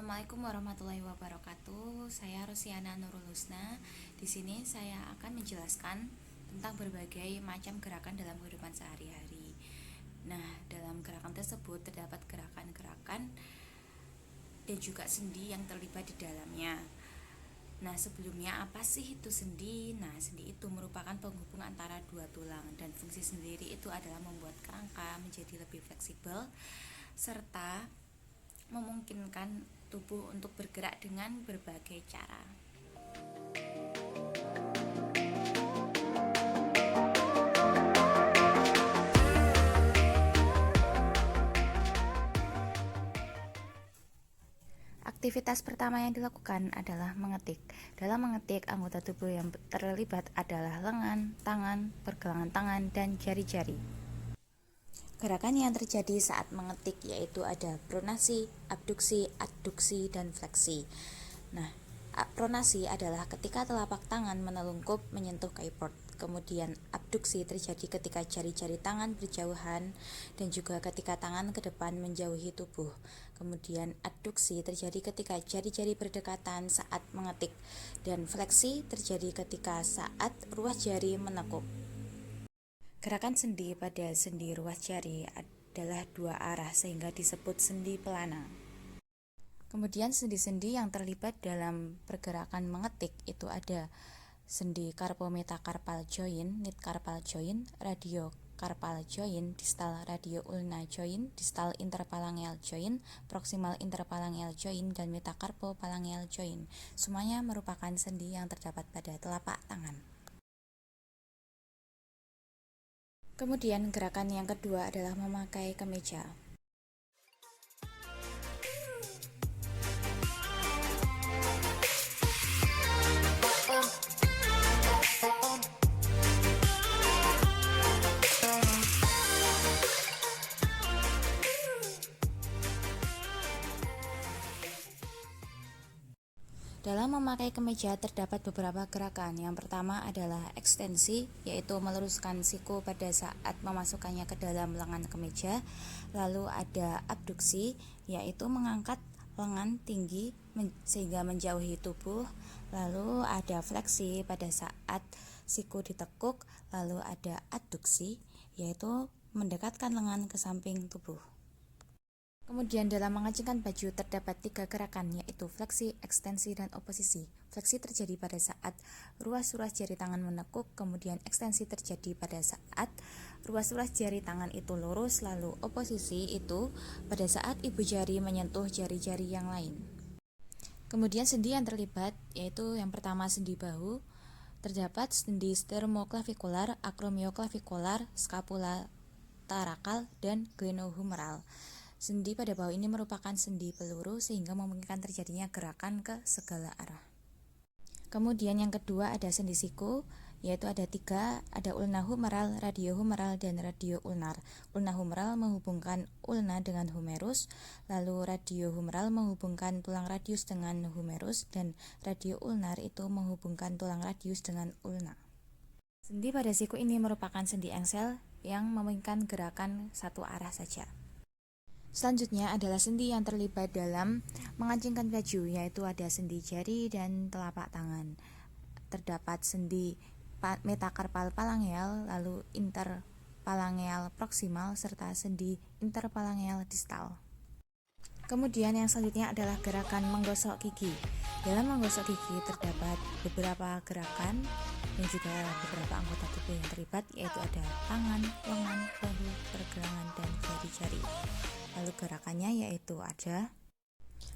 Assalamualaikum warahmatullahi wabarakatuh. Saya Rosiana Nurul Husna. Di sini saya akan menjelaskan tentang berbagai macam gerakan dalam kehidupan sehari-hari. Nah, dalam gerakan tersebut terdapat gerakan-gerakan dan juga sendi yang terlibat di dalamnya. Nah, sebelumnya apa sih itu sendi? Nah, sendi itu merupakan penghubung antara dua tulang dan fungsi sendiri itu adalah membuat kerangka menjadi lebih fleksibel serta memungkinkan tubuh untuk bergerak dengan berbagai cara. Aktivitas pertama yang dilakukan adalah mengetik. Dalam mengetik, anggota tubuh yang terlibat adalah lengan, tangan, pergelangan tangan, dan jari-jari. Gerakan yang terjadi saat mengetik yaitu ada pronasi, abduksi, adduksi, dan fleksi. Nah, pronasi adalah ketika telapak tangan menelungkup menyentuh keyboard. Kemudian abduksi terjadi ketika jari-jari tangan berjauhan dan juga ketika tangan ke depan menjauhi tubuh. Kemudian adduksi terjadi ketika jari-jari berdekatan saat mengetik. Dan fleksi terjadi ketika saat ruas jari menekuk. Gerakan sendi pada sendi ruas jari adalah dua arah sehingga disebut sendi pelana. Kemudian sendi-sendi yang terlibat dalam pergerakan mengetik itu ada sendi carpometacarpal joint, midcarpal joint, radiocarpal joint, distal radioulna joint, distal interphalangeal joint, proximal interphalangeal joint, dan metacarpophalangeal joint. Semuanya merupakan sendi yang terdapat pada telapak tangan. Kemudian gerakan yang kedua adalah memakai kemeja. Dalam memakai kemeja terdapat beberapa gerakan. Yang pertama adalah ekstensi, yaitu meluruskan siku pada saat memasukkannya ke dalam lengan kemeja. Lalu ada abduksi, yaitu mengangkat lengan tinggi sehingga menjauhi tubuh. Lalu ada fleksi pada saat siku ditekuk. Lalu ada adduksi, yaitu mendekatkan lengan ke samping tubuh. Kemudian dalam mengancingkan baju terdapat tiga gerakan, yaitu fleksi, ekstensi, dan oposisi. Fleksi terjadi pada saat ruas-ruas jari tangan menekuk, kemudian ekstensi terjadi pada saat ruas-ruas jari tangan itu lurus, lalu oposisi itu pada saat ibu jari menyentuh jari-jari yang lain. Kemudian sendi yang terlibat, yaitu yang pertama sendi bahu, terdapat sendi sternoclavicular, acromioclavicular, scapula tarakal, dan glenohumeral. Sendi pada bahu ini merupakan sendi peluru sehingga memungkinkan terjadinya gerakan ke segala arah. Kemudian yang kedua ada sendi siku, yaitu ada tiga, ada ulna humeral, radio humeral, dan radio ulnar. Ulna humeral menghubungkan ulna dengan humerus, lalu radio humeral menghubungkan tulang radius dengan humerus, dan radio ulnar itu menghubungkan tulang radius dengan ulna. Sendi pada siku ini merupakan sendi engsel yang memungkinkan gerakan satu arah saja. Selanjutnya adalah sendi yang terlibat dalam mengancingkan baju, yaitu ada sendi jari dan telapak tangan. Terdapat sendi metacarpal phalangeal, lalu interphalangeal proximal, serta sendi interphalangeal distal. Kemudian yang selanjutnya adalah gerakan menggosok gigi. Dalam menggosok gigi terdapat beberapa gerakan dan juga beberapa anggota tubuh yang terlibat, yaitu ada tangan, lengan, bahu, pergelangan, dan jari-jari. Lalu gerakannya yaitu ada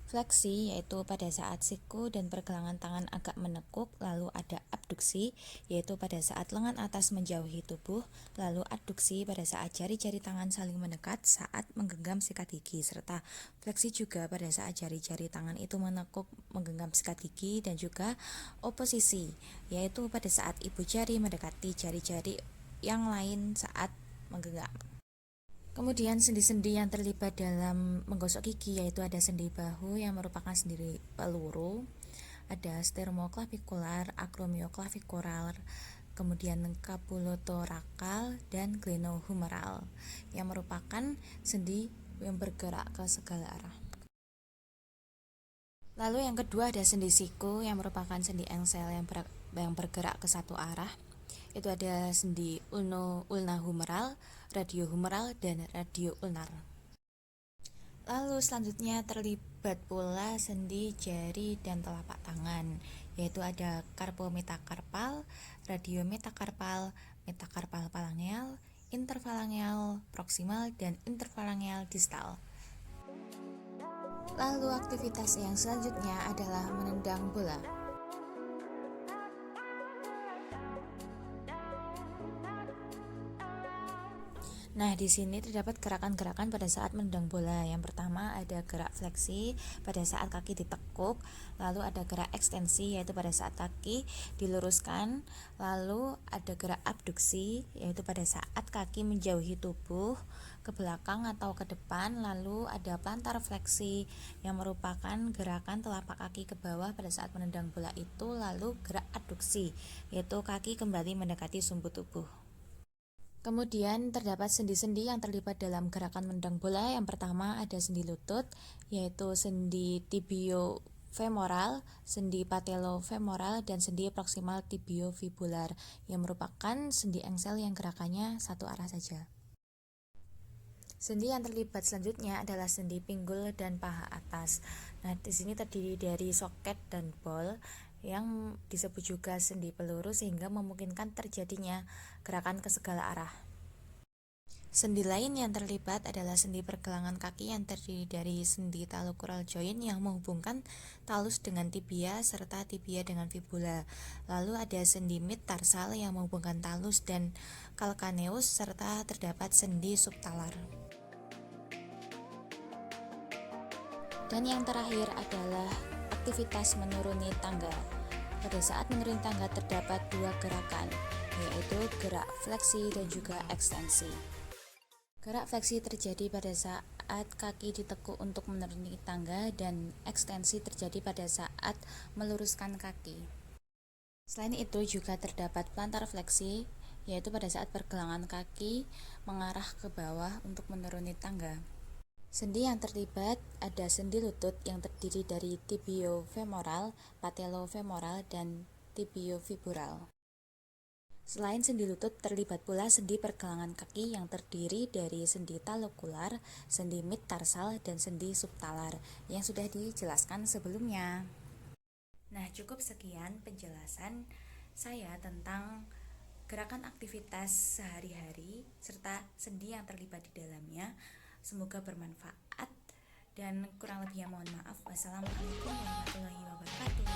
fleksi, yaitu pada saat siku dan pergelangan tangan agak menekuk. Lalu ada abduksi, yaitu pada saat lengan atas menjauhi tubuh. Lalu adduksi pada saat jari-jari tangan saling mendekat saat menggenggam sikat gigi. Serta fleksi juga pada saat jari-jari tangan itu menekuk menggenggam sikat gigi. Dan juga oposisi, yaitu pada saat ibu jari mendekati jari-jari yang lain saat menggenggam. Kemudian sendi-sendi yang terlibat dalam menggosok gigi yaitu ada sendi bahu yang merupakan sendi peluru, ada sternoclavicular, acromioclavicular, kemudian scapulotorakal, dan glenohumeral yang merupakan sendi yang bergerak ke segala arah. Lalu yang kedua ada sendi siku yang merupakan sendi engsel yang bergerak ke satu arah. Itu ada sendi ulna humeral, radio humeral, dan radio ulnar. Lalu selanjutnya terlibat pula sendi jari dan telapak tangan, yaitu ada karpometakarpal, radiometakarpal, metakarpal falangeal, interfalangeal proksimal, dan interfalangeal distal. Lalu aktivitas yang selanjutnya adalah menendang bola. Nah, di sini terdapat gerakan-gerakan pada saat menendang bola. Yang pertama ada gerak fleksi pada saat kaki ditekuk, lalu ada gerak ekstensi yaitu pada saat kaki diluruskan, lalu ada gerak abduksi yaitu pada saat kaki menjauhi tubuh ke belakang atau ke depan, lalu ada plantar fleksi yang merupakan gerakan telapak kaki ke bawah pada saat menendang bola itu, lalu gerak adduksi yaitu kaki kembali mendekati sumbu tubuh. Kemudian terdapat sendi-sendi yang terlibat dalam gerakan menendang bola. Yang pertama ada sendi lutut, yaitu sendi tibiofemoral, sendi patelofemoral, dan sendi proksimal tibiofibular, yang merupakan sendi engsel yang gerakannya satu arah saja. Sendi yang terlibat selanjutnya adalah sendi pinggul dan paha atas. Nah, di sini terdiri dari soket dan bol yang disebut juga sendi peluru sehingga memungkinkan terjadinya gerakan ke segala arah. Sendi lain yang terlibat adalah sendi pergelangan kaki yang terdiri dari sendi talocrural joint yang menghubungkan talus dengan tibia serta tibia dengan fibula. Lalu ada sendi mid-tarsal yang menghubungkan talus dan calcaneus serta terdapat sendi subtalar. Dan yang terakhir adalah aktivitas menuruni tangga. Pada saat menuruni tangga terdapat dua gerakan, yaitu gerak fleksi dan juga ekstensi. Gerak fleksi terjadi pada saat kaki ditekuk untuk menuruni tangga dan ekstensi terjadi pada saat meluruskan kaki. Selain itu juga terdapat plantar fleksi, yaitu pada saat pergelangan kaki mengarah ke bawah untuk menuruni tangga. Sendi yang terlibat ada sendi lutut yang terdiri dari tibiofemoral, patelofemoral, dan tibiofibural. Selain sendi lutut, terlibat pula sendi pergelangan kaki yang terdiri dari sendi talokular, sendi mid-tarsal, dan sendi subtalar yang sudah dijelaskan sebelumnya. Nah, cukup sekian penjelasan saya tentang gerakan aktivitas sehari-hari serta sendi yang terlibat di dalamnya. Semoga bermanfaat dan kurang lebihnya mohon maaf. Wassalamualaikum warahmatullahi wabarakatuh.